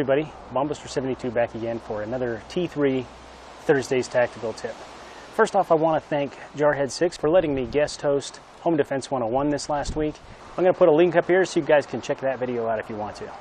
everybody, Bombuster72 back again for another T3 Thursday's Tactical Tip. First off, I want to thank Jarhead6 for letting me guest host Home Defense 101 this last week. I'm going to put a link up here so you guys can check that video out if you want to.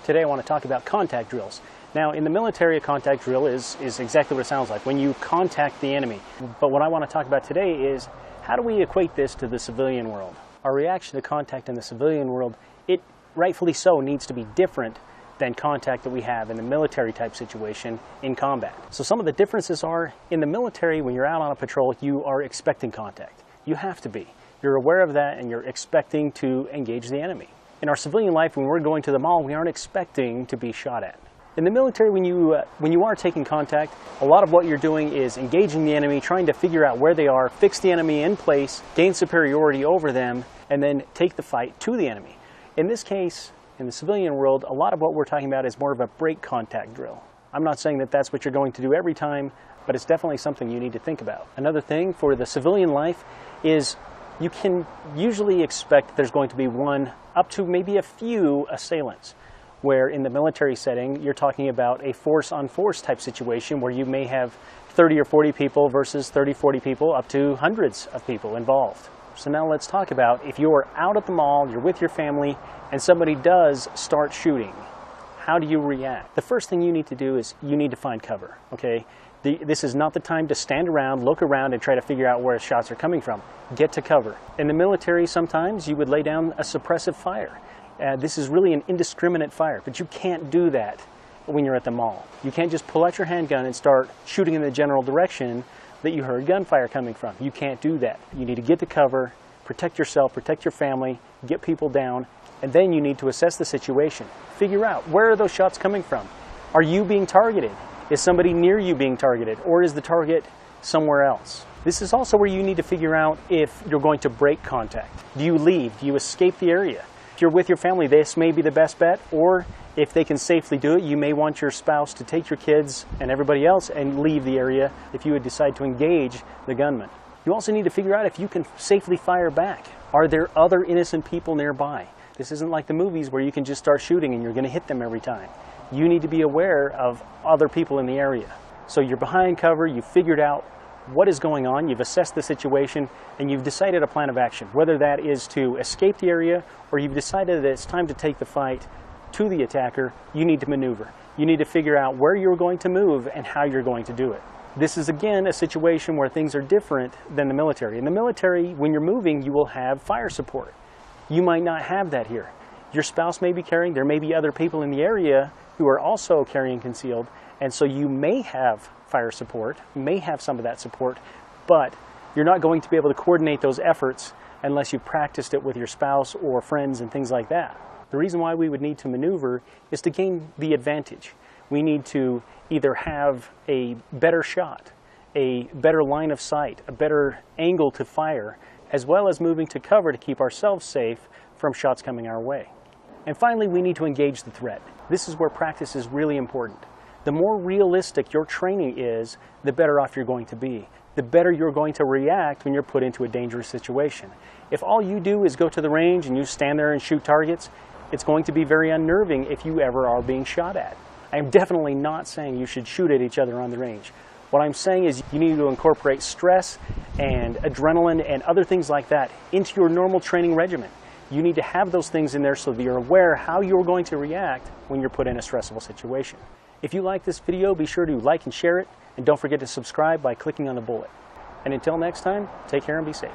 Today I want to talk about contact drills. Now in the military, a contact drill is exactly what it sounds like, when you contact the enemy. But what I want to talk about today is how do we equate this to the civilian world? Our reaction to contact in the civilian world, it rightfully so needs to be different than contact that we have in the military type situation in combat. So some of the differences are, in the military, when you're out on a patrol, you are expecting contact. You have to be. You're aware of that and you're expecting to engage the enemy. In our civilian life, when we're going to the mall, we aren't expecting to be shot at. In the military, when you are taking contact, a lot of what you're doing is engaging the enemy, trying to figure out where they are, fix the enemy in place, gain superiority over them, and then take the fight to the enemy. In this case, in the civilian world, a lot of what we're talking about is more of a break contact drill. I'm not saying that that's what you're going to do every time, but it's definitely something you need to think about. Another thing for the civilian life is you can usually expect there's going to be one up to maybe a few assailants, where in the military setting you're talking about a force-on-force type situation where you may have 30 or 40 people versus 30, 40 people, up to hundreds of people involved. So now let's talk about if you're out at the mall, you're with your family, and somebody does start shooting. How do you react? The first thing you need to do is you need to find cover, okay? This is not the time to stand around, look around, and try to figure out where shots are coming from. Get to cover. In the military, sometimes you would lay down a suppressive fire. This is really an indiscriminate fire, but you can't do that when you're at the mall. You can't just pull out your handgun and start shooting in the general direction that you heard gunfire coming from. You can't do that. You need to get to cover, protect yourself, protect your family, get people down, and then you need to assess the situation. Figure out, where are those shots coming from? Are you being targeted? Is somebody near you being targeted, or is the target somewhere else? This is also where you need to figure out if you're going to break contact. Do you leave? Do you escape the area? If you're with your family, this may be the best bet, or if they can safely do it, you may want your spouse to take your kids and everybody else and leave the area if you would decide to engage the gunman. You also need to figure out if you can safely fire back. Are there other innocent people nearby? This isn't like the movies where you can just start shooting and you're going to hit them every time. You need to be aware of other people in the area. So you're behind cover, you've figured out what is going on, you've assessed the situation, and you've decided a plan of action. Whether that is to escape the area or you've decided that it's time to take the fight to the attacker, you need to maneuver. You need to figure out where you're going to move and how you're going to do it. This is again a situation where things are different than the military. In the military, when you're moving, you will have fire support. You might not have that here. Your spouse may be carrying, there may be other people in the area who are also carrying concealed, and so you may have fire support, you may have some of that support, but you're not going to be able to coordinate those efforts unless you've practiced it with your spouse or friends and things like that. The reason why we would need to maneuver is to gain the advantage. We need to either have a better shot, a better line of sight, a better angle to fire, as well as moving to cover to keep ourselves safe from shots coming our way. And finally, we need to engage the threat. This is where practice is really important. The more realistic your training is, the better off you're going to be. The better you're going to react when you're put into a dangerous situation. If all you do is go to the range and you stand there and shoot targets, it's going to be very unnerving if you ever are being shot at. I am definitely not saying you should shoot at each other on the range. What I'm saying is you need to incorporate stress and adrenaline and other things like that into your normal training regimen. You need to have those things in there so that you're aware how you're going to react when you're put in a stressful situation. If you like this video, be sure to like and share it, and don't forget to subscribe by clicking on the bullet. And until next time, take care and be safe.